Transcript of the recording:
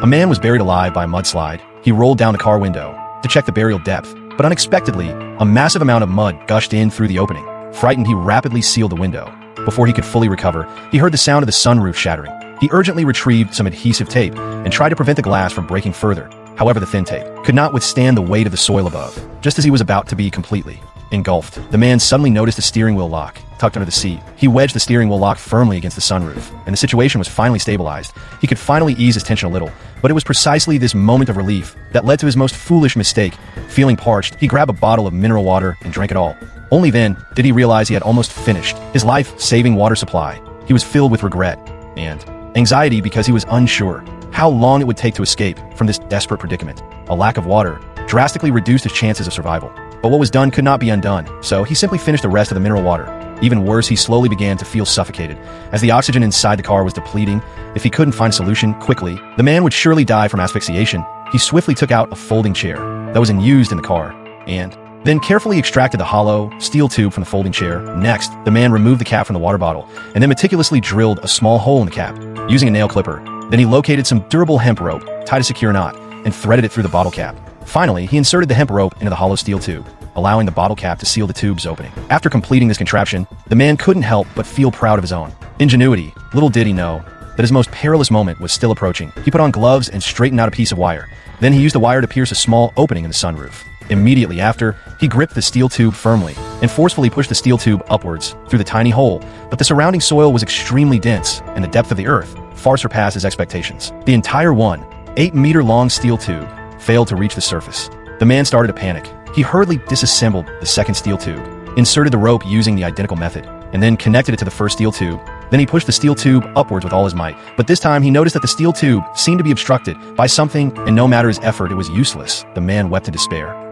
A man was buried alive by a mudslide. He rolled down the car window to check the burial depth, but unexpectedly, a massive amount of mud gushed in through the opening. Frightened, he rapidly sealed the window. Before he could fully recover, he heard the sound of the sunroof shattering. He urgently retrieved some adhesive tape and tried to prevent the glass from breaking further. However, the thin tape could not withstand the weight of the soil above. Just as he was about to be completely engulfed, the man suddenly noticed a steering wheel lock tucked under the seat. He wedged the steering wheel lock firmly against the sunroof, and the situation was finally stabilized. He could finally ease his tension a little, but it was precisely this moment of relief that led to his most foolish mistake. Feeling parched, he grabbed a bottle of mineral water and drank it all. Only then did he realize he had almost finished his life-saving water supply. He was filled with regret and anxiety because he was unsure how long it would take to escape from this desperate predicament. A lack of water drastically reduced his chances of survival. But what was done could not be undone, so he simply finished the rest of the mineral water. Even worse, he slowly began to feel suffocated. As the oxygen inside the car was depleting, if he couldn't find a solution quickly, the man would surely die from asphyxiation. He swiftly took out a folding chair that was used in the car, and then carefully extracted the hollow steel tube from the folding chair. Next, the man removed the cap from the water bottle, and then meticulously drilled a small hole in the cap, using a nail clipper. Then he located some durable hemp rope, tied a secure knot, and threaded it through the bottle cap. Finally, he inserted the hemp rope into the hollow steel tube, allowing the bottle cap to seal the tube's opening. After completing this contraption, the man couldn't help but feel proud of his own ingenuity. Little did he know that his most perilous moment was still approaching. He put on gloves and straightened out a piece of wire. Then he used the wire to pierce a small opening in the sunroof. Immediately after, he gripped the steel tube firmly and forcefully pushed the steel tube upwards through the tiny hole, but the surrounding soil was extremely dense, and the depth of the earth far surpassed his expectations. The entire 8-meter-long steel tube failed to reach the surface. The man started to panic. He hurriedly disassembled the second steel tube, inserted the rope using the identical method, and then connected it to the first steel tube. Then he pushed the steel tube upwards with all his might, but this time he noticed that the steel tube seemed to be obstructed by something, and no matter his effort, it was useless. The man wept in despair.